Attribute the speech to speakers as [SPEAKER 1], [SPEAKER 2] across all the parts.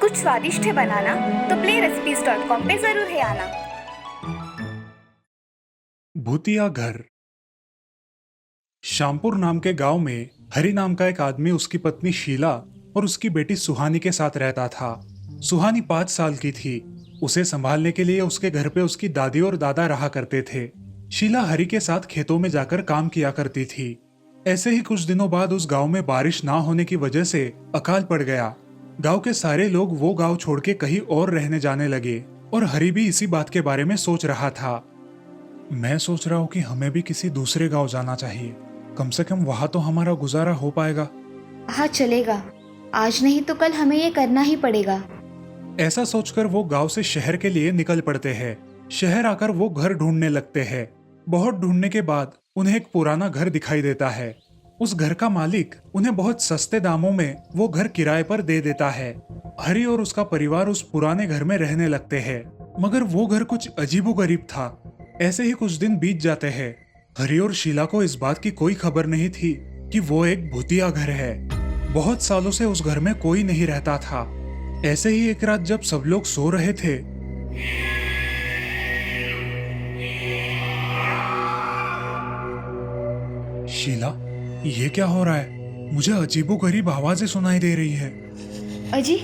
[SPEAKER 1] कुछ स्वादिष्ट है बनाना तो playrecipes.com पे जरूर है आना।
[SPEAKER 2] भूतिया घर। श्यामपुर नाम के गांव में हरि नाम का एक आदमी उसकी पत्नी शीला और उसकी बेटी सुहानी के साथ रहता था। सुहानी 5 साल की थी। उसे संभालने के लिए उसके घर पे उसकी दादी और दादा रहा करते थे। शीला हरि के साथ खेतों में जाकर काम किया करती थी। ऐसे ही कुछ दिनों बाद उस गांव में बारिश ना होने की वजह से अकाल पड़ गया। गांव के सारे लोग वो गांव छोड़ के कहीं और रहने जाने लगे और हरि भी इसी बात के बारे में सोच रहा था। मैं सोच रहा हूँ कि हमें भी किसी दूसरे गांव जाना चाहिए। कम से कम वहां तो हमारा गुजारा हो पाएगा।
[SPEAKER 3] हाँ चलेगा, आज नहीं तो कल हमें ये करना ही पड़ेगा।
[SPEAKER 2] ऐसा सोचकर वो गांव से शहर के लिए निकल पड़ते हैं। शहर आकर वो घर ढूंढने लगते हैं। बहुत ढूंढने के बाद उन्हें एक पुराना घर दिखाई देता है। उस घर का मालिक उन्हें बहुत सस्ते दामों में वो घर किराए पर दे देता है। हरि और उसका परिवार उस पुराने घर में रहने लगते हैं। मगर वो घर कुछ अजीबोगरीब था। ऐसे ही कुछ दिन बीत जाते हैं। हरि और शीला को इस बात की कोई खबर नहीं थी कि वो एक भूतिया घर है। बहुत सालों से उस घर में कोई नहीं रहता था। ऐसे ही एक रात जब सब लोग सो रहे थे, शीला, ये क्या हो रहा है? मुझे अजीबोगरीब आवाजें सुनाई दे रही है।
[SPEAKER 3] अजी,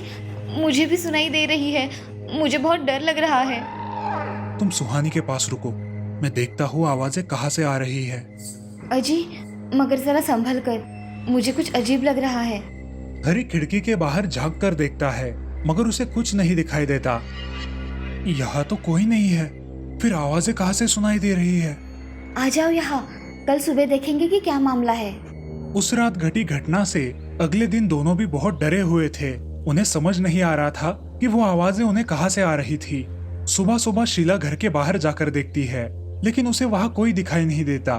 [SPEAKER 3] मुझे भी सुनाई दे रही है। मुझे बहुत डर लग रहा है।
[SPEAKER 2] तुम सुहानी के पास रुको, मैं देखता हूँ आवाजें कहाँ से आ रही है।
[SPEAKER 3] अजी, मगर जरा संभल कर, मुझे कुछ अजीब लग रहा है।
[SPEAKER 2] हरि खिड़की के बाहर झांक कर देखता है, मगर उसे कुछ नहीं दिखाई देता। यहाँ तो कोई नहीं है, फिर आवाजें कहाँ से सुनाई दे रही है?
[SPEAKER 3] आ जाओ यहाँ, कल सुबह देखेंगे कि क्या मामला है।
[SPEAKER 2] उस रात घटी घटना से अगले दिन दोनों भी बहुत डरे हुए थे। उन्हें समझ नहीं आ रहा था कि वो आवाजें उन्हें कहाँ से आ रही थी। सुबह सुबह शीला घर के बाहर जाकर देखती है, लेकिन उसे वहाँ कोई दिखाई नहीं देता।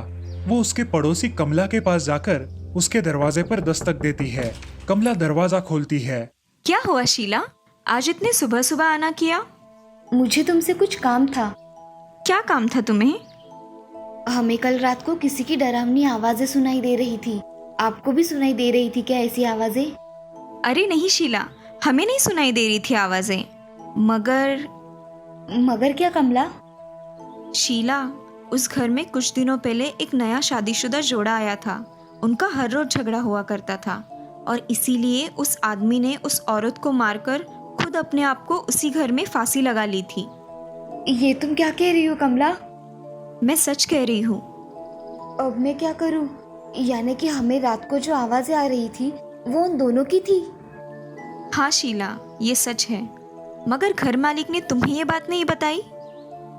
[SPEAKER 2] वो उसके पड़ोसी कमला के पास जाकर उसके दरवाजे पर दस्तक देती है। कमला दरवाजा खोलती है।
[SPEAKER 4] क्या हुआ शीला, आज इतने सुबह सुबह आना किया?
[SPEAKER 3] मुझे तुमसे कुछ काम था।
[SPEAKER 4] क्या काम था तुम्हें?
[SPEAKER 3] हमें कल रात को किसी की डरावनी आवाजें सुनाई दे रही थी। आपको भी सुनाई दे रही थी क्या ऐसी आवाजें?
[SPEAKER 4] अरे नहीं शीला, हमें नहीं सुनाई दे रही थी आवाजें।
[SPEAKER 3] मगर क्या कमला?
[SPEAKER 4] शीला, उस घर में कुछ दिनों पहले एक नया शादीशुदा जोड़ा आया था। उनका हर रोज झगड़ा हुआ करता था और इसीलिए उस आदमी ने उस औरत को मारकर खुद अपने आप को उसी घर में फांसी लगा ली थी।
[SPEAKER 3] ये तुम क्या कह रही हो कमला?
[SPEAKER 4] मैं सच कह रही हूँ।
[SPEAKER 3] अब मैं क्या करूं? यानी कि हमें रात को जो आवाजें आ रही थी वो उन दोनों की थी।
[SPEAKER 4] हाँ शीला, ये सच है, मगर घर मालिक ने तुम्हें ये बात नहीं बताई।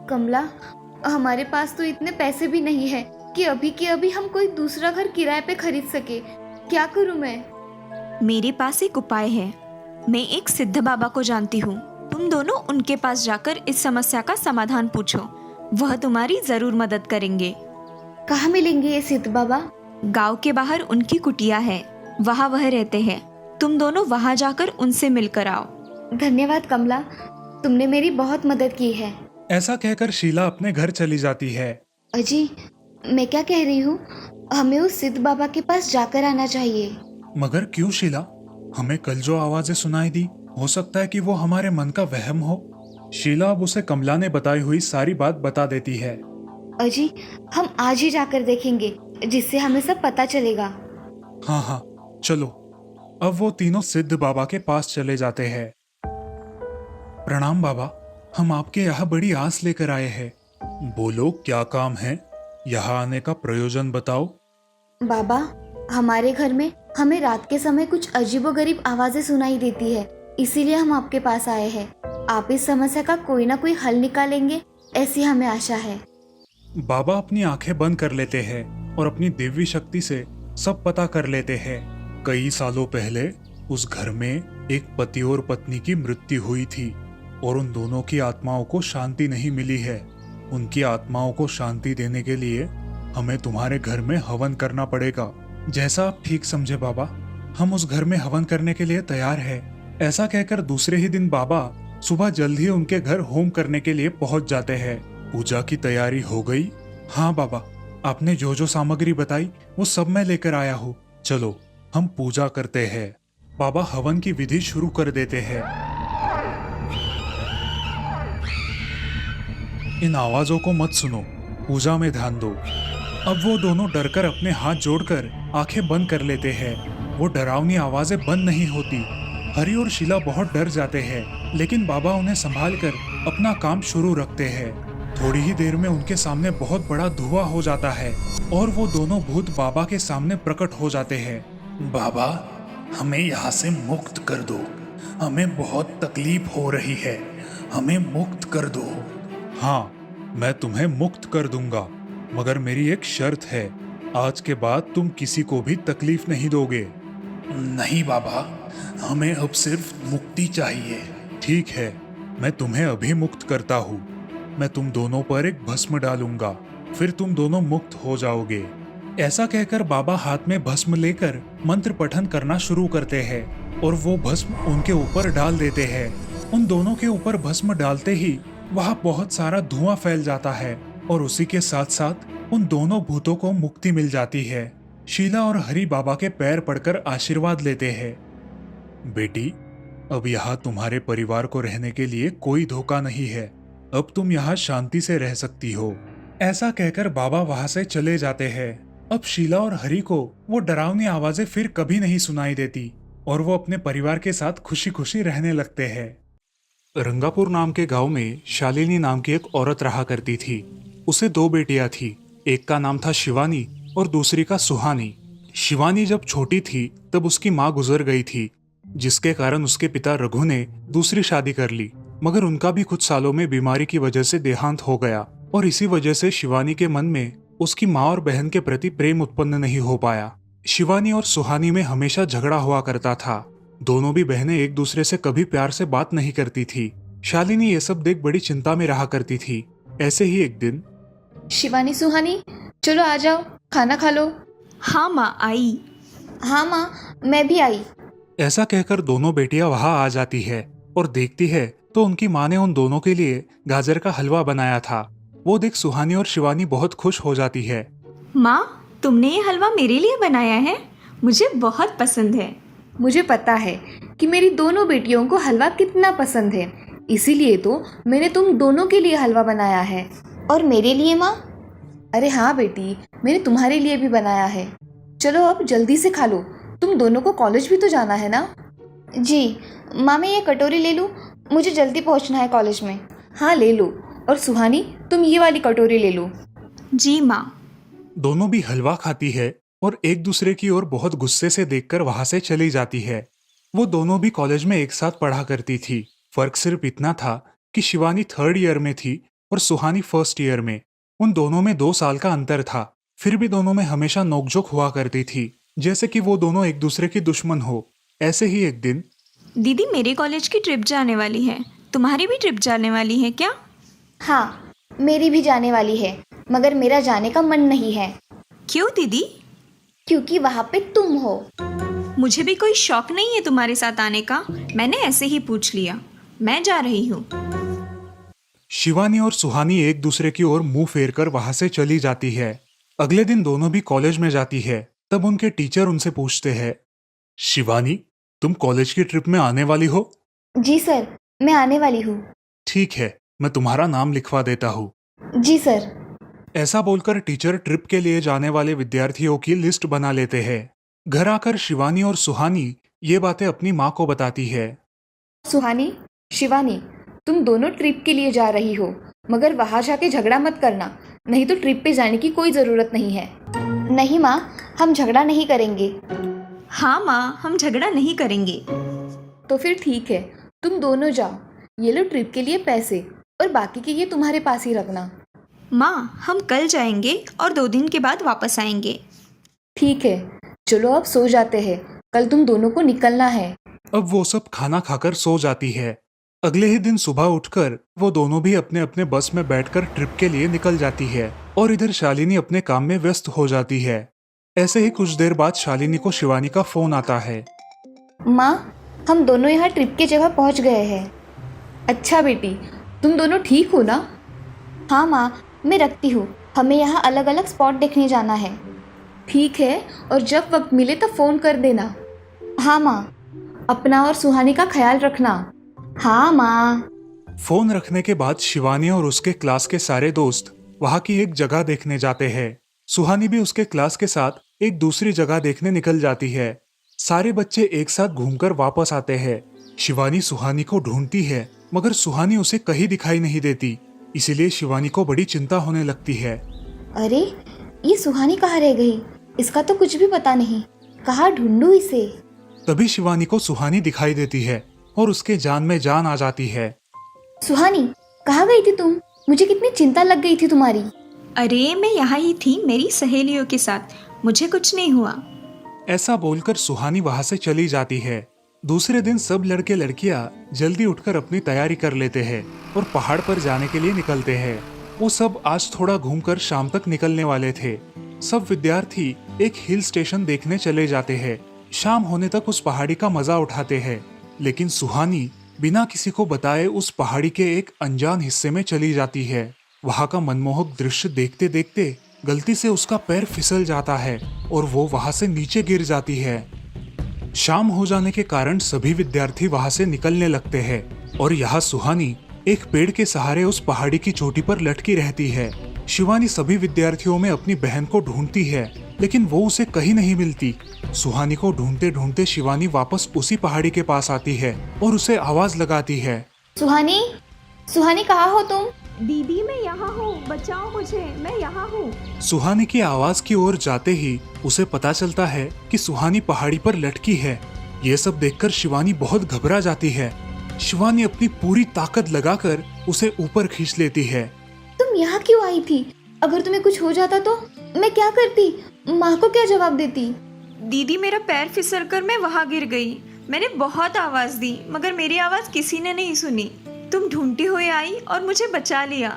[SPEAKER 3] कमला, हमारे पास तो इतने पैसे भी नहीं है कि अभी के अभी हम कोई दूसरा घर किराए पे खरीद सके। क्या करूं मैं?
[SPEAKER 4] मेरे पास एक उपाय है। मैं एक सिद्ध बाबा को जानती हूँ। तुम दोनों उनके पास जाकर इस समस्या का समाधान पूछो, वह तुम्हारी जरूर मदद करेंगे।
[SPEAKER 3] कहाँ मिलेंगे ये सिद्ध बाबा?
[SPEAKER 4] गांव के बाहर उनकी कुटिया है, वहाँ वह रहते हैं। तुम दोनों वहाँ जाकर उनसे मिलकर आओ।
[SPEAKER 3] धन्यवाद कमला, तुमने मेरी बहुत मदद की है।
[SPEAKER 2] ऐसा कहकर शीला अपने घर चली जाती है।
[SPEAKER 3] अजी, मैं क्या कह रही हूँ, हमें उस सिद्ध बाबा के पास जाकर आना चाहिए।
[SPEAKER 2] मगर क्यों शीला? हमें कल जो आवाजें सुनाई दी, हो सकता है कि वो हमारे मन का वहम हो। शीला अब उसे कमला ने बताई हुई सारी बात बता देती है।
[SPEAKER 3] अजी, हम आज ही जाकर देखेंगे, जिससे हमें सब पता चलेगा।
[SPEAKER 2] हाँ हाँ, चलो। अब वो तीनों सिद्ध बाबा के पास चले जाते हैं। प्रणाम बाबा, हम आपके यहाँ बड़ी आस लेकर आए हैं। बोलो, क्या काम है? यहाँ आने का प्रयोजन बताओ।
[SPEAKER 3] बाबा, हमारे घर में हमें रात के समय कुछ अजीबोगरीब आवाजें सुनाई देती है, इसीलिए हम आपके पास आए हैं। आप इस समस्या का कोई ना कोई हल निकालेंगे, ऐसी हमें आशा है।
[SPEAKER 2] बाबा अपनी आंखें बंद कर लेते हैं और अपनी दिव्य शक्ति से सब पता कर लेते हैं। कई सालों पहले उस घर में एक पति और पत्नी की मृत्यु हुई थी और उन दोनों की आत्माओं को शांति नहीं मिली है। उनकी आत्माओं को शांति देने के लिए हमें तुम्हारे घर में हवन करना पड़ेगा। जैसा आप ठीक समझे बाबा, हम उस घर में हवन करने के लिए तैयार है। ऐसा कहकर दूसरे ही दिन बाबा सुबह जल्द ही उनके घर होम करने के लिए पहुंच जाते हैं। पूजा की तैयारी हो गई? हाँ बाबा, आपने जो जो सामग्री बताई वो सब मैं लेकर आया हूँ। चलो हम पूजा करते हैं। बाबा हवन की विधि शुरू कर देते हैं। इन आवाजों को मत सुनो, पूजा में ध्यान दो। अब वो दोनों डरकर अपने हाथ जोड़कर आंखें बंद कर लेते हैं। वो डरावनी आवाजें बंद नहीं होती। हरी और शीला बहुत डर जाते हैं, लेकिन बाबा उन्हें संभाल कर अपना काम शुरू रखते हैं। थोड़ी ही देर में उनके सामने बहुत बड़ा धुआं हो जाता है और वो दोनों भूत बाबा के सामने प्रकट हो जाते हैं। बाबा, हमें यहाँ से मुक्त कर दो। हमें बहुत तकलीफ हो रही है, हमें मुक्त कर दो। हाँ, मैं तुम्हें मुक्त कर दूंगा, मगर मेरी एक शर्त है। आज के बाद तुम किसी को भी तकलीफ नहीं दोगे। नहीं बाबा, हमें अब सिर्फ मुक्ति चाहिए। ठीक है, मैं तुम्हें अभी मुक्त करता हूँ। मैं तुम दोनों पर एक भस्म डालूंगा, फिर तुम दोनों मुक्त हो जाओगे। ऐसा कहकर बाबा हाथ में भस्म लेकर मंत्र पठन करना शुरू करते हैं और वो भस्म उनके ऊपर डाल देते हैं। उन दोनों के ऊपर भस्म डालते ही वहाँ बहुत सारा धुआं फैल जाता है और उसी के साथ साथ उन दोनों भूतों को मुक्ति मिल जाती है। शीला और हरि बाबा के पैर पड़कर आशीर्वाद लेते हैं। बेटी, अब यहाँ तुम्हारे परिवार को रहने के लिए कोई धोखा नहीं है। अब तुम यहाँ शांति से रह सकती हो। ऐसा कहकर बाबा वहाँ से चले जाते हैं। अब शीला और हरि को वो डरावनी आवाजें फिर कभी नहीं सुनाई देती और वो अपने परिवार के साथ खुशी खुशी रहने लगते हैं। रंगापुर नाम के गांव में शालिनी नाम की एक औरत रहा करती थी। उसे 2 बेटियां थी। एक का नाम था शिवानी और दूसरी का सुहानी। शिवानी जब छोटी थी तब उसकी माँ गुजर गई थी, जिसके कारण उसके पिता रघु ने दूसरी शादी कर ली, मगर उनका भी कुछ सालों में बीमारी की वजह से देहांत हो गया और इसी वजह से शिवानी के मन में उसकी माँ और बहन के प्रति प्रेम उत्पन्न नहीं हो पाया। शिवानी और सुहानी में हमेशा झगड़ा हुआ करता था। दोनों भी बहनें एक दूसरे से कभी प्यार से बात नहीं करती थी। शालिनी ये सब देख बड़ी चिंता में रहा करती थी। ऐसे ही एक दिन,
[SPEAKER 3] शिवानी, सुहानी, चलो आ जाओ, खाना खा लो।
[SPEAKER 4] हाँ माँ, आई।
[SPEAKER 3] हाँ माँ, मैं भी आई।
[SPEAKER 2] ऐसा कहकर दोनों बेटियां वहां आ जाती है और देखती है तो उनकी माँ ने उन दोनों के लिए गाजर का हलवा बनाया था। वो देख सुहानी और शिवानी बहुत खुश हो जाती है।
[SPEAKER 4] माँ, तुमने ये हलवा मेरे लिए बनाया है? मुझे बहुत पसंद है।
[SPEAKER 3] मुझे पता है कि मेरी दोनों बेटियों को हलवा कितना पसंद है, इसीलिए तो मैंने तुम दोनों के लिए हलवा बनाया है। और मेरे लिए माँ? अरे हाँ बेटी, मैंने तुम्हारे लिए भी बनाया है। चलो अब जल्दी से खा लो, तुम दोनों को कॉलेज भी तो जाना है ना। जी माँ, मैं ये कटोरी ले लूँ? मुझे जल्दी पहुँचना है कॉलेज में। हाँ ले लो। और सुहानी, तुम ये वाली कटोरी ले लो।
[SPEAKER 4] जी माँ।
[SPEAKER 2] दोनों भी हलवा खाती है और एक दूसरे की ओर बहुत गुस्से से देखकर वहां से चली जाती है। वो दोनों भी कॉलेज में एक साथ पढ़ा करती थी। फर्क सिर्फ इतना था कि शिवानी 3rd ईयर में थी और सुहानी 1st ईयर में। उन दोनों में 2 साल का अंतर था। फिर भी दोनों में हमेशा नोकझोंक हुआ करती थी, जैसे कि वो दोनों एक दूसरे की दुश्मन हो। ऐसे ही एक दिन,
[SPEAKER 4] दीदी, मेरे कॉलेज की ट्रिप जाने वाली है, तुम्हारी भी ट्रिप जाने वाली है क्या?
[SPEAKER 3] हाँ, मेरी भी जाने वाली है, मगर मेरा जाने का मन नहीं है।
[SPEAKER 4] क्यों दीदी?
[SPEAKER 3] क्योंकि वहाँ पे तुम हो।
[SPEAKER 4] मुझे भी कोई शौक नहीं है तुम्हारे साथ आने का, मैंने ऐसे ही पूछ लिया। मैं जा रही हूँ।
[SPEAKER 2] शिवानी और सुहानी एक दूसरे की ओर मुंह फेरकर वहां से चली जाती है। अगले दिन दोनों भी कॉलेज में जाती है। तब उनके टीचर उनसे पूछते हैं, शिवानी, तुम कॉलेज की ट्रिप में आने वाली हो?
[SPEAKER 3] जी सर, मैं आने वाली हूँ।
[SPEAKER 2] ठीक है, मैं तुम्हारा नाम लिखवा देता हूँ।
[SPEAKER 3] जी सर।
[SPEAKER 2] ऐसा बोलकर टीचर ट्रिप के लिए जाने वाले विद्यार्थियों की लिस्ट बना लेते हैं। घर आकर शिवानी और सुहानी ये बातें अपनी माँ को बताती है।
[SPEAKER 3] सुहानी, शिवानी, तुम दोनों ट्रिप के लिए जा रही हो, मगर वहाँ जाके झगड़ा मत करना, नहीं तो ट्रिप पे जाने की कोई ज़रूरत नहीं है। नहीं माँ, हम झगड़ा नहीं करेंगे।
[SPEAKER 4] हाँ माँ, हम झगड़ा नहीं करेंगे।
[SPEAKER 3] तो फिर ठीक है, तुम दोनों जाओ। ये लो ट्रिप के लिए पैसे, और बाकी के ये तुम्हारे पास ही रखना।
[SPEAKER 4] माँ, हम कल जाएंगे और 2 दिन के बाद वापस आएंगे।
[SPEAKER 3] ठीक है, चलो अब सो जाते हैं, कल तुम दोनों को निकलना है।
[SPEAKER 2] अब वो सब खाना खाकर सो जाती है। अगले ही दिन सुबह उठकर वो दोनों भी अपने अपने बस में बैठकर ट्रिप के लिए निकल जाती है और इधर शालिनी अपने काम में व्यस्त हो जाती है। ऐसे ही कुछ देर बाद शालिनी को शिवानी का फोन आता है।
[SPEAKER 3] माँ, हम दोनों यहाँ ट्रिप की जगह पहुँच गए हैं। अच्छा बेटी, तुम दोनों ठीक हो ना? हाँ माँ, मैं रखती हूँ, हमें यहाँ अलग अलग स्पॉट देखने जाना है। ठीक है, और जब वक्त मिले तो फ़ोन कर देना। हाँ माँ, अपना और सुहानी का ख्याल रखना। हाँ माँ।
[SPEAKER 2] फोन रखने के बाद शिवानी और उसके क्लास के सारे दोस्त वहां की एक जगह देखने जाते हैं। सुहानी भी उसके क्लास के साथ एक दूसरी जगह देखने निकल जाती है। सारे बच्चे एक साथ घूमकर वापस आते हैं। शिवानी सुहानी को ढूंढती है, मगर सुहानी उसे कहीं दिखाई नहीं देती। इसीलिए शिवानी को बड़ी चिंता होने लगती है।
[SPEAKER 3] अरे, ये सुहानी कहाँ रह गई? इसका तो कुछ भी पता नहीं। कहाँ ढूंढूं इसे?
[SPEAKER 2] तभी शिवानी को सुहानी दिखाई देती है और उसके जान में जान आ जाती है।
[SPEAKER 3] सुहानी, कहाँ गई थी तुम? मुझे कितनी चिंता लग गई थी तुम्हारी।
[SPEAKER 4] अरे मैं यहाँ ही थी मेरी सहेलियों के साथ, मुझे कुछ नहीं हुआ।
[SPEAKER 2] ऐसा बोलकर सुहानी वहां से चली जाती है। दूसरे दिन सब लड़के लड़कियां जल्दी उठकर अपनी तैयारी कर लेते हैं और पहाड़ पर जाने के लिए निकलते हैं। वो सब आज थोड़ा घूमकर शाम तक निकलने वाले थे। सब विद्यार्थी एक हिल स्टेशन देखने चले जाते हैं। शाम होने तक उस पहाड़ी का मजा उठाते हैं, लेकिन सुहानी बिना किसी को बताए उस पहाड़ी के एक अनजान हिस्से में चली जाती है। वहां का मनमोहक दृश्य देखते देखते गलती से उसका पैर फिसल जाता है और वो वहां से नीचे गिर जाती है। शाम हो जाने के कारण सभी विद्यार्थी वहां से निकलने लगते हैं और यहाँ सुहानी एक पेड़ के सहारे उस पहाड़ी की चोटी पर लटकी रहती है। शिवानी सभी विद्यार्थियों में अपनी बहन को ढूंढती है, लेकिन वो उसे कहीं नहीं मिलती। सुहानी को ढूंढते ढूंढते शिवानी वापस उसी पहाड़ी के पास आती है और उसे आवाज लगाती है।
[SPEAKER 3] सुहानी, सुहानी कहाँ हो तुम?
[SPEAKER 4] दीदी मैं यहाँ हूँ, बचाओ मुझे, मैं यहाँ हूँ।
[SPEAKER 2] सुहानी की आवाज की ओर जाते ही उसे पता चलता है कि सुहानी पहाड़ी पर लटकी है। ये सब देखकर शिवानी बहुत घबरा जाती है। शिवानी अपनी पूरी ताकत लगाकर उसे ऊपर खींच लेती है।
[SPEAKER 3] तुम यहाँ क्यों आई थी? अगर तुम्हें कुछ हो जाता तो मैं क्या करती? माँ को क्या जवाब देती?
[SPEAKER 4] दीदी मेरा पैर फिसल कर मैं वहाँ गिर गई। मैंने बहुत आवाज दी मगर मेरी आवाज किसी ने नहीं सुनी। तुम ढूंढती हुई आई और मुझे बचा लिया।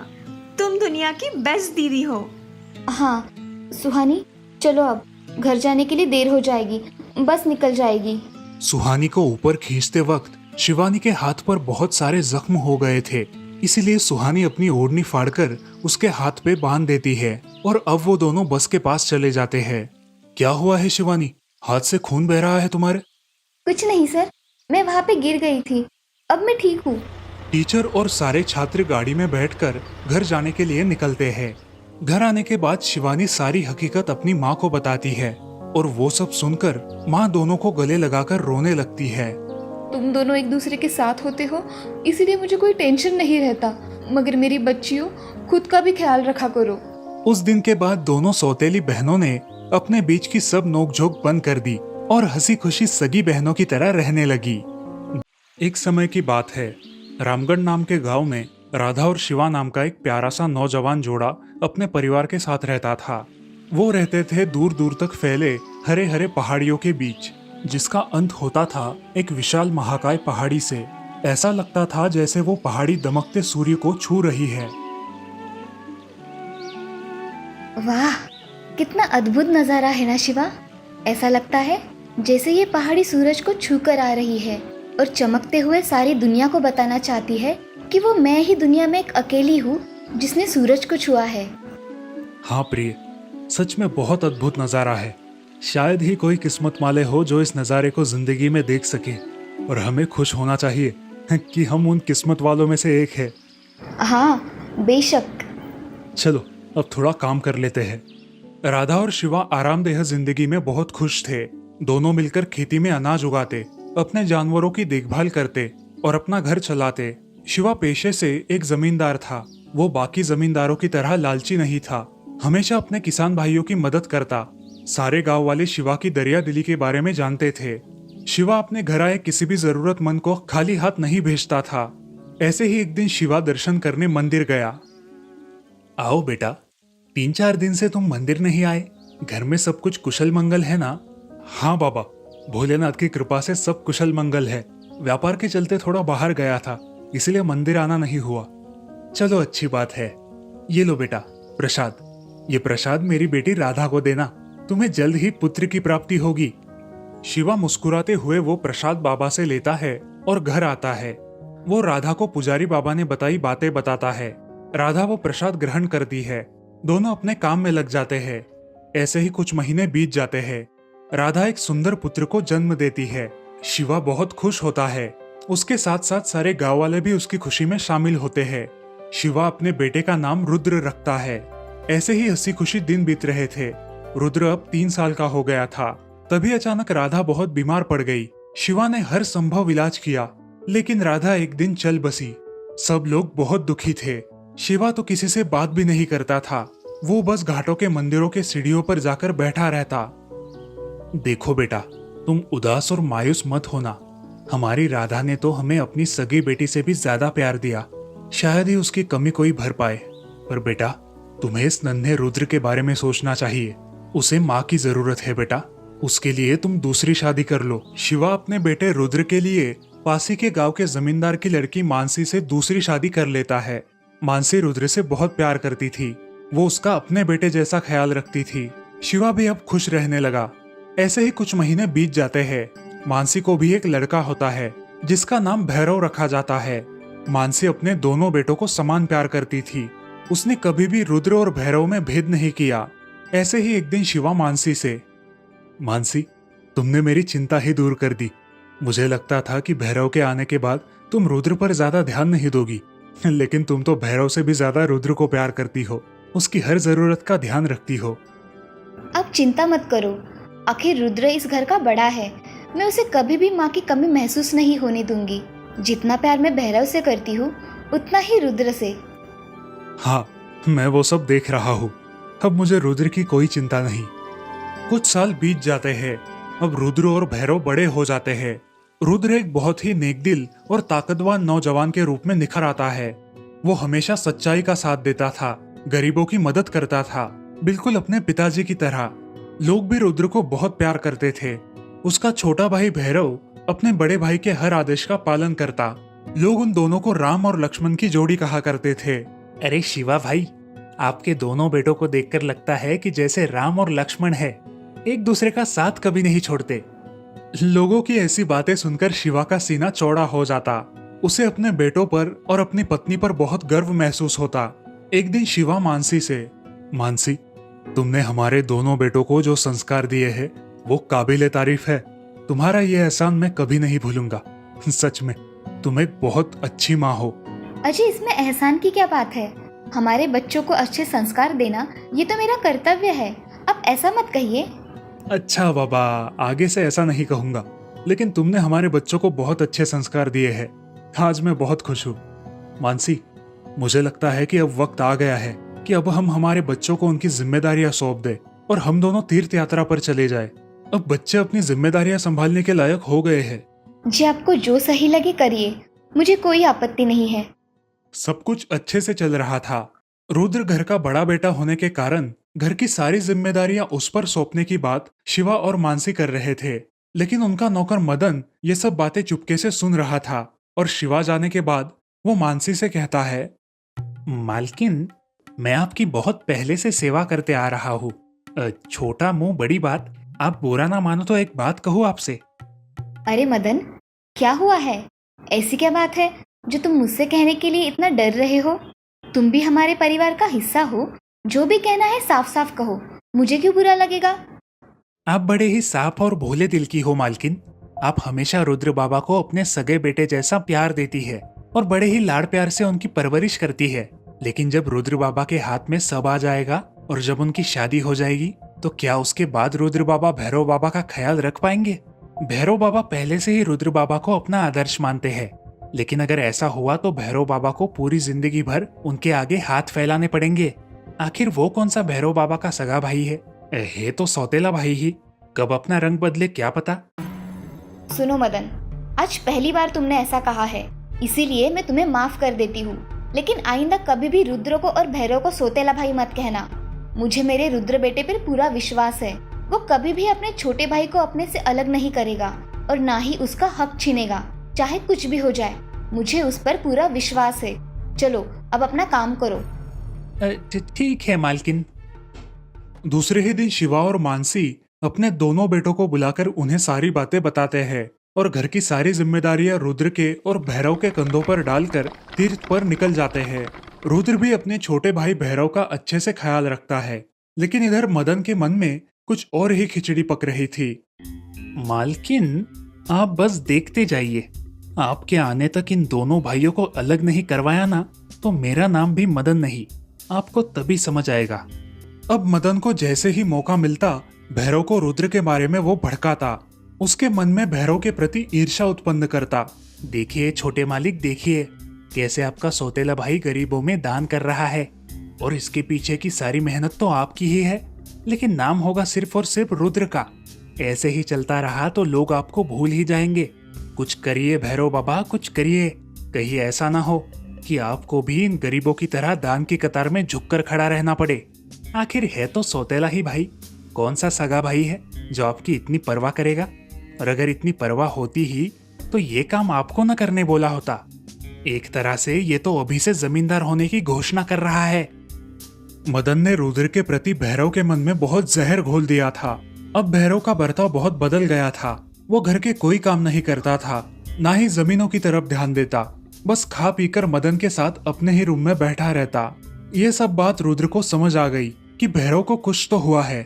[SPEAKER 4] तुम दुनिया की बेस्ट दीदी हो।
[SPEAKER 3] हाँ सुहानी, चलो अब घर जाने के लिए देर हो जाएगी, बस निकल जाएगी।
[SPEAKER 2] सुहानी को ऊपर खींचते वक्त शिवानी के हाथ पर बहुत सारे जख्म हो गए थे, इसीलिए सुहानी अपनी ओढ़नी फाड़कर उसके हाथ पे बांध देती है और अब वो दोनों बस के पास चले जाते हैं। क्या हुआ है शिवानी? हाथ से खून बह रहा है तुम्हारे?
[SPEAKER 3] कुछ नहीं सर, मैं वहाँ पे गिर गई थी, अब मैं ठीक हूँ।
[SPEAKER 2] टीचर और सारे छात्र गाड़ी में बैठकर घर जाने के लिए निकलते हैं। घर आने के बाद शिवानी सारी हकीकत अपनी माँ को बताती है और वो सब सुनकर माँ दोनों को गले लगाकर रोने लगती है।
[SPEAKER 3] तुम दोनों एक दूसरे के साथ होते हो, इसीलिए मुझे कोई टेंशन नहीं रहता, मगर मेरी बच्चियों, खुद का भी ख्याल रखा करो।
[SPEAKER 2] उस दिन के बाद दोनों सौतेली बहनों ने अपने बीच की सब नोकझोंक बंद कर दी और हंसी खुशी सगी बहनों की तरह रहने लगी। एक समय की बात है, रामगढ़ नाम के गांव में राधा और शिवा नाम का एक प्यारा सा नौजवान जोड़ा अपने परिवार के साथ रहता था। वो रहते थे दूर दूर तक फैले हरे हरे पहाड़ियों के बीच, जिसका अंत होता था एक विशाल महाकाय पहाड़ी से। ऐसा लगता था जैसे वो पहाड़ी दमकते सूर्य को छू रही है।
[SPEAKER 3] वाह, कितना अद्भुत नज़ारा है ना शिवा। ऐसा लगता है जैसे ये पहाड़ी सूरज को छू कर आ रही है और चमकते हुए सारी दुनिया को बताना चाहती है कि वो मैं ही दुनिया में एक अकेली हूँ जिसने सूरज को छुआ है।
[SPEAKER 2] हाँ प्रिय, सच में बहुत अद्भुत नज़ारा है। शायद ही कोई किस्मत वाले हो जो इस नज़ारे को जिंदगी में देख सके, और हमें खुश होना चाहिए कि हम उन किस्मत वालों में से एक है।
[SPEAKER 3] हाँ बेशक।
[SPEAKER 2] चलो अब थोड़ा काम कर लेते हैं। राधा और शिवा आरामदेह जिंदगी में बहुत खुश थे। दोनों मिलकर खेती में अनाज उगाते, अपने जानवरों की देखभाल करते और अपना घर चलाते। शिवा पेशे से एक जमींदार था। वो बाकी जमींदारों की तरह लालची नहीं था, हमेशा अपने किसान भाइयों की मदद करता। सारे गांव वाले शिवा की दरिया दिली के बारे में जानते थे। शिवा अपने घर आए किसी भी जरूरतमंद को खाली हाथ नहीं भेजता था। ऐसे ही एक दिन शिवा दर्शन करने मंदिर गया। आओ बेटा, 3-4 दिन से तुम मंदिर नहीं आए। घर में सब कुछ कुशल मंगल है ना? हाँ बाबा, भोलेनाथ की कृपा से सब कुशल मंगल है। व्यापार के चलते थोड़ा बाहर गया था, इसलिए मंदिर आना नहीं हुआ। चलो अच्छी बात है। ये लो बेटा प्रसाद। ये प्रसाद मेरी बेटी राधा को देना, तुम्हें जल्द ही पुत्र की प्राप्ति होगी। शिवा मुस्कुराते हुए वो प्रसाद बाबा से लेता है और घर आता है। वो राधा को पुजारी बाबा ने बताई बातें बताता है। राधा वो प्रसाद ग्रहण करती है। दोनों अपने काम में लग जाते हैं। ऐसे ही कुछ महीने बीत जाते हैं। राधा एक सुंदर पुत्र को जन्म देती है। शिवा बहुत खुश होता है। उसके साथ साथ सारे गांव वाले भी उसकी खुशी में शामिल होते हैं। शिवा अपने बेटे का नाम रुद्र रखता है। ऐसे ही हंसी खुशी दिन बीत रहे थे। रुद्र अब 3 साल का हो गया था। तभी अचानक राधा बहुत बीमार पड़ गई। शिवा ने हर संभव इलाज किया, लेकिन राधा एक दिन चल बसी। सब लोग बहुत दुखी थे। शिवा तो किसी से बात भी नहीं करता था। वो बस घाटों के मंदिरों के सीढ़ियों पर जाकर बैठा रहता। देखो बेटा, तुम उदास और मायूस मत होना। हमारी राधा ने तो हमें अपनी सगी बेटी से भी ज्यादा प्यार दिया। शायद ही उसकी कमी कोई भर पाए। पर बेटा, तुम्हें इस नन्हे रुद्र के बारे में सोचना चाहिए। उसे माँ की जरूरत है बेटा। उसके लिए तुम दूसरी शादी कर लो। शिवा अपने बेटे रुद्र के लिए पासी के गांव के जमींदार की लड़की मानसी से दूसरी शादी कर लेता है। मानसी रुद्र से बहुत प्यार करती थी। वो उसका अपने बेटे जैसा ख्याल रखती थी। शिवा भी अब खुश रहने लगा। ऐसे ही कुछ महीने बीत जाते हैं। मानसी को भी एक लड़का होता है जिसका नाम भैरव रखा जाता है। मानसी अपने दोनों बेटों को समान प्यार करती थी। उसने कभी भी रुद्र और भैरव में भेद नहीं किया। ऐसे ही एक दिन शिवा मानसी से, मानसी, तुमने मेरी चिंता ही दूर कर दी। मुझे लगता था कि भैरव के आने के बाद तुम रुद्र पर ज्यादा ध्यान नहीं दोगी, लेकिन तुम तो भैरव से भी ज्यादा रुद्र को प्यार करती हो। उसकी हर जरूरत का ध्यान रखती हो।
[SPEAKER 3] अब चिंता मत करो। आखिर रुद्र इस घर का बड़ा है। मैं उसे कभी भी माँ की कमी महसूस नहीं होने दूंगी। जितना प्यार मैं भैरव से करती हूँ, उतना ही रुद्र से।
[SPEAKER 2] हाँ, मैं वो सब देख रहा हूँ। अब मुझे रुद्र की कोई चिंता नहीं। कुछ साल बीत जाते हैं। अब रुद्र और भैरव बड़े हो जाते हैं। रुद्र एक बहुत ही नेकदिल और ताकतवर नौजवान के रूप में निखर आता है। वो हमेशा सच्चाई का साथ देता था, गरीबों की मदद करता था, बिल्कुल अपने पिताजी की तरह। लोग भी रुद्र को बहुत प्यार करते थे। उसका छोटा भाई भैरव अपने बड़े भाई के हर आदेश का पालन करता। लोग उन दोनों को राम और लक्ष्मण की जोड़ी कहा करते थे। अरे शिवा भाई, आपके दोनों बेटों को देखकर लगता है कि जैसे राम और लक्ष्मण है, एक दूसरे का साथ कभी नहीं छोड़ते। लोगों की ऐसी बातें सुनकर शिवा का सीना चौड़ा हो जाता। उसे अपने बेटों पर और अपनी पत्नी पर बहुत गर्व महसूस होता। एक दिन शिवा मानसी से, मानसी, तुमने हमारे दोनों बेटों को जो संस्कार दिए हैं वो काबिले तारीफ है। तुम्हारा ये एहसान मैं कभी नहीं भूलूंगा। सच में तुम एक बहुत अच्छी माँ हो।
[SPEAKER 3] अजय, इसमें एहसान की क्या बात है? हमारे बच्चों को अच्छे संस्कार देना ये तो मेरा कर्तव्य है। अब ऐसा मत कहिए।
[SPEAKER 2] अच्छा बाबा, आगे से ऐसा नहीं कहूंगा, लेकिन तुमने हमारे बच्चों को बहुत अच्छे संस्कार दिए हैं। आज मैं बहुत खुश हूँ। मानसी, मुझे लगता है कि अब वक्त आ गया है कि अब हम हमारे बच्चों को उनकी जिम्मेदारियां सौंप दें और हम दोनों तीर्थ यात्रा पर चले जाएं। अब बच्चे अपनी जिम्मेदारियां संभालने के लायक हो गए हैं।
[SPEAKER 3] जी, आपको जो सही लगे करिए, मुझे कोई आपत्ति नहीं है।
[SPEAKER 2] सब कुछ अच्छे से चल रहा था। रुद्र घर का बड़ा बेटा होने के कारण घर की सारी जिम्मेदारियां उस पर सौंपने की बात शिवा और मानसी कर रहे थे, लेकिन उनका नौकर मदन ये सब बातें चुपके से सुन रहा था। और शिवा जाने के बाद वो मानसी से कहता है, मालकिन, मैं आपकी बहुत पहले से सेवा करते आ रहा हूँ। छोटा मुंह बड़ी बात। आप बुरा ना मानो तो एक बात कहूँ आपसे।
[SPEAKER 3] अरे मदन, क्या हुआ है? ऐसी क्या बात है जो तुम मुझसे कहने के लिए इतना डर रहे हो? तुम भी हमारे परिवार का हिस्सा हो। जो भी कहना है साफ साफ कहो, मुझे क्यों बुरा लगेगा?
[SPEAKER 2] आप बड़े ही साफ और भोले दिल की हो मालकिन। आप हमेशा रुद्र बाबा को अपने सगे बेटे जैसा प्यार देती है और बड़े ही लाड़ प्यार से उनकी परवरिश करती है। लेकिन जब रुद्र बाबा के हाथ में सब आ जाएगा और जब उनकी शादी हो जाएगी, तो क्या उसके बाद रुद्र बाबा भैरव बाबा का ख्याल रख पाएंगे? भैरव बाबा पहले से ही रुद्र बाबा को अपना आदर्श मानते हैं, लेकिन अगर ऐसा हुआ तो भैरव बाबा को पूरी जिंदगी भर उनके आगे हाथ फैलाने पड़ेंगे। आखिर वो कौन सा भैरव बाबा का सगा भाई है तो सौतेला भाई ही। कब अपना रंग बदले क्या पता।
[SPEAKER 3] सुनो मदन, आज पहली बार तुमने ऐसा कहा है, इसीलिए मैं तुम्हें माफ कर देती हूँ। लेकिन आइंदा कभी भी रुद्र को और भैरव को सौतेला भाई मत कहना। मुझे मेरे रुद्र बेटे पर पूरा विश्वास है। वो कभी भी अपने छोटे भाई को अपने से अलग नहीं करेगा और ना ही उसका हक छीनेगा, चाहे कुछ भी हो जाए। मुझे उस पर पूरा विश्वास है। चलो अब अपना काम करो।
[SPEAKER 2] ठीक है मालकिन। दूसरे ही दिन शिवा और मानसी अपने दोनों बेटों को बुलाकर उन्हें सारी बातें बताते हैं और घर की सारी जिम्मेदारियां रुद्र के और भैरव के कंधों पर डालकर तीर्थ पर निकल जाते हैं। रुद्र भी अपने छोटे भाई भैरव का अच्छे से ख्याल रखता है, लेकिन इधर मदन के मन में कुछ और ही खिचड़ी पक रही थी। मालकिन, आप बस देखते जाइए। आपके आने तक इन दोनों भाइयों को अलग नहीं करवाया ना, तो मेरा नाम भी मदन नहीं। आपको तभी समझ आएगा। अब मदन को जैसे ही मौका मिलता भैरव को रुद्र के बारे में वो भड़काता, उसके मन में भैरव के प्रति ईर्ष्या उत्पन्न करता। देखिए छोटे मालिक, देखिए कैसे आपका सौतेला भाई गरीबों में दान कर रहा है, और इसके पीछे की सारी मेहनत तो आपकी ही है, लेकिन नाम होगा सिर्फ और सिर्फ रुद्र का। ऐसे ही चलता रहा तो लोग आपको भूल ही जाएंगे। कुछ करिए भैरव बाबा, कुछ करिए। कहीं ऐसा ना हो कि आपको भी इन गरीबों की तरह दान की कतार में झुककर खड़ा रहना पड़े। आखिर है तो सौतेला ही भाई, कौन सा सगा भाई है जो आपकी इतनी परवाह करेगा? और अगर इतनी परवाह होती ही तो ये काम आपको न करने बोला होता। एक तरह से ये तो अभी से जमींदार होने की घोषणा कर रहा है। मदन ने रुद्र के प्रति भैरव के मन में बहुत जहर घोल दिया था। अब भैरव का बर्ताव बहुत बदल गया था। वो घर के कोई काम नहीं करता था, ना ही जमीनों की तरफ ध्यान देता। बस खा पीकर मदन के साथ अपने ही रूम में बैठा रहता। ये सब बात रुद्र को समझ आ गई कि भैरव को कुछ तो हुआ है।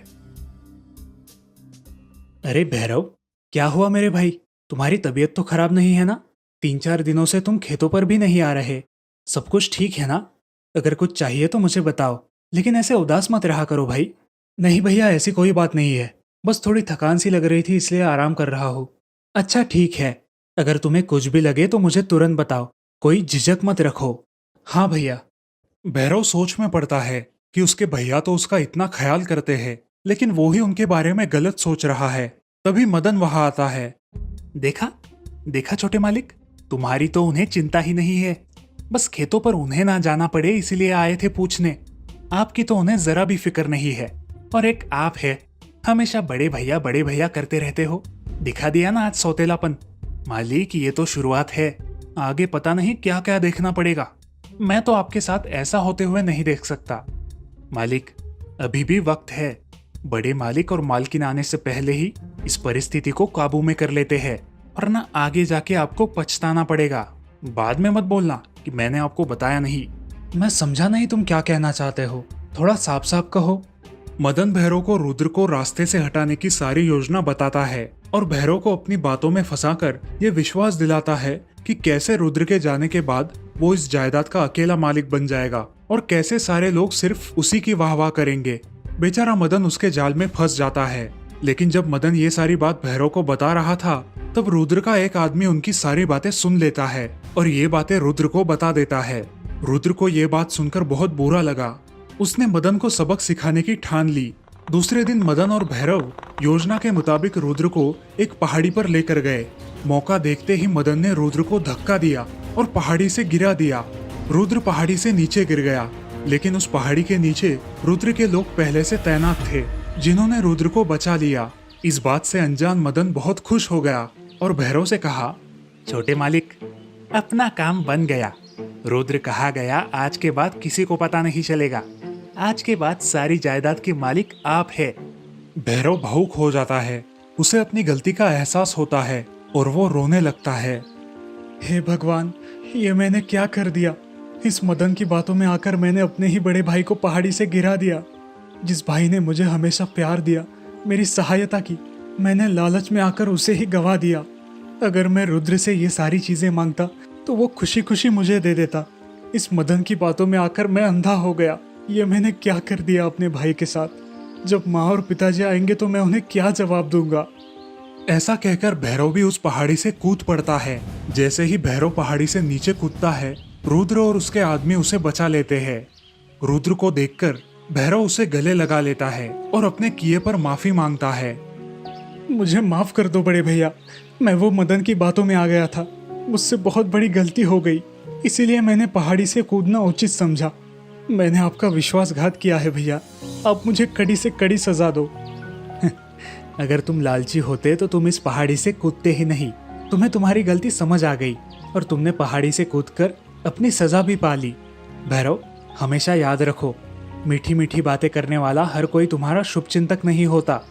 [SPEAKER 2] अरे भैरव, क्या हुआ मेरे भाई? तुम्हारी तबीयत तो खराब नहीं है ना? 3-4 दिनों से तुम खेतों पर भी नहीं आ रहे। सब कुछ ठीक है ना? अगर कुछ चाहिए तो मुझे बताओ, लेकिन ऐसे उदास मत रहा करो भाई। नहीं भैया, ऐसी कोई बात नहीं है, बस थोड़ी थकान सी लग रही थी इसलिए आराम कर रहा हूँ। अच्छा ठीक है, अगर तुम्हें कुछ भी लगे तो मुझे तुरंत बताओ, कोई झिझक मत रखो। हाँ भैया। भैरव सोच में पड़ता है कि उसके भैया तो उसका इतना ख्याल करते हैं, लेकिन वो ही उनके बारे में गलत सोच रहा है। तभी मदन वहां आता है। देखा देखा छोटे मालिक, तुम्हारी तो उन्हें चिंता ही नहीं है। बस खेतों पर उन्हें ना जाना पड़े इसलिए आए थे पूछने। आपकी तो उन्हें जरा भी फिक्र नहीं है। और एक आप है, हमेशा बड़े भैया करते रहते हो। दिखा दिया ना आज सौतेलापन। मालिक, ये तो शुरुआत है, आगे पता नहीं क्या क्या देखना पड़ेगा। मैं तो आपके साथ ऐसा होते हुए नहीं देख सकता। मालिक, अभी भी वक्त है। बड़े मालिक और मालकिन आने से पहले ही इस परिस्थिति को काबू में कर लेते हैं, वरना आगे जाके आपको पछताना पड़ेगा। बाद में मत बोलना कि मैंने आपको बताया नहीं। मैं समझा नहीं तुम क्या कहना चाहते हो, थोड़ा साफ साफ कहो। मदन भैरव को रुद्र को रास्ते से हटाने की सारी योजना बताता है और भैरव को अपनी बातों में फंसाकर ये विश्वास दिलाता है कि कैसे रुद्र के जाने के बाद वो इस जायदाद का अकेला मालिक बन जाएगा और कैसे सारे लोग सिर्फ उसी की वाहवाह करेंगे। बेचारा मदन उसके जाल में फंस जाता है। लेकिन जब मदन ये सारी बात भैरव को बता रहा था, तब रुद्र का एक आदमी उनकी सारी बातें सुन लेता है और ये बातें रुद्र को बता देता है। रुद्र को ये बात सुनकर बहुत बुरा लगा। उसने मदन को सबक सिखाने की ठान ली। दूसरे दिन मदन और भैरव योजना के मुताबिक रुद्र को एक पहाड़ी पर लेकर गए। मौका देखते ही मदन ने रुद्र को धक्का दिया और पहाड़ी से गिरा दिया। रुद्र पहाड़ी से नीचे गिर गया, लेकिन उस पहाड़ी के नीचे रुद्र के लोग पहले से तैनात थे, जिन्होंने रुद्र को बचा लिया। इस बात से अनजान मदन बहुत खुश हो गया और भैरव से कहा, छोटे मालिक, अपना काम बन गया। रुद्र कहा गया, आज के बाद किसी को पता नहीं चलेगा। आज के बाद सारी जायदाद के मालिक आप है। भैरव भावुक हो जाता है। उसे अपनी गलती का एहसास होता है और वो रोने लगता है। हे भगवान, ये मैंने क्या कर दिया? इस मदन की बातों में आकर मैंने अपने ही बड़े भाई को पहाड़ी से गिरा दिया। जिस भाई ने मुझे हमेशा प्यार दिया, मेरी सहायता की, मैंने लालच में आकर उसे ही गवा दिया। अगर मैं रुद्र से ये सारी चीजें मांगता तो वो खुशी खुशी मुझे दे देता। इस मदन की बातों में आकर मैं अंधा हो गया। ये मैंने क्या कर दिया अपने भाई के साथ? जब माँ और पिताजी आएंगे तो मैं उन्हें क्या जवाब दूंगा? ऐसा कहकर भैरव भी उस पहाड़ी से कूद पड़ता है। जैसे ही भैरव पहाड़ी से नीचे कूदता है, रुद्र और उसके आदमी उसे बचा लेते हैं। रुद्र को देखकर भैरव उसे गले लगा लेता है और अपने किए पर माफी मांगता है। मुझे माफ कर दो बड़े भैया, मैं वो मदन की बातों में आ गया था। मुझसे बहुत बड़ी गलती हो गई, इसीलिए मैंने पहाड़ी से कूदना उचित समझा। मैंने आपका विश्वासघात किया है भैया, आप मुझे कड़ी से कड़ी सजा दो। अगर तुम लालची होते तो तुम इस पहाड़ी से कूदते ही नहीं। तुम्हें तुम्हारी गलती समझ आ गई और तुमने पहाड़ी से कूदकर अपनी सजा भी पा ली। भैरव, हमेशा याद रखो, मीठी मीठी बातें करने वाला हर कोई तुम्हारा शुभचिंतक नहीं होता।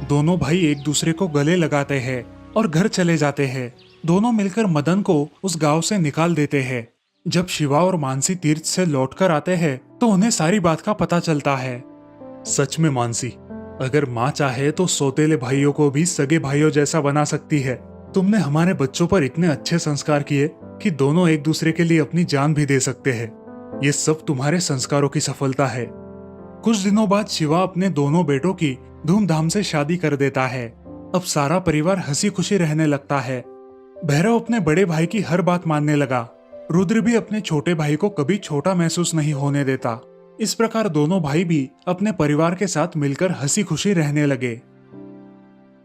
[SPEAKER 2] दोनों भाई एक दूसरे को गले लगाते हैं और घर चले जाते हैं। दोनों मिलकर मदन को उस गांव से निकाल देते हैं। जब शिवा और मानसी तीर्थ से लौटकर आते हैं तो उन्हें सारी बात का पता चलता है। सच में मानसी, अगर माँ चाहे तो सौतेले भाइयों को भी सगे भाइयों जैसा बना सकती है। तुमने हमारे बच्चों पर इतने अच्छे संस्कार किए कि दोनों एक दूसरे के लिए अपनी जान भी दे सकते हैं। ये सब तुम्हारे संस्कारों की सफलता है। कुछ दिनों बाद शिवा अपने दोनों बेटों की धूमधाम से शादी कर देता है। अब सारा परिवार हंसी खुशी रहने लगता है। भैरव अपने बड़े भाई की हर बात मानने लगा। रुद्र भी अपने छोटे भाई को कभी छोटा महसूस नहीं होने देता। इस प्रकार दोनों भाई भी अपने परिवार के साथ मिलकर हंसी खुशी रहने लगे।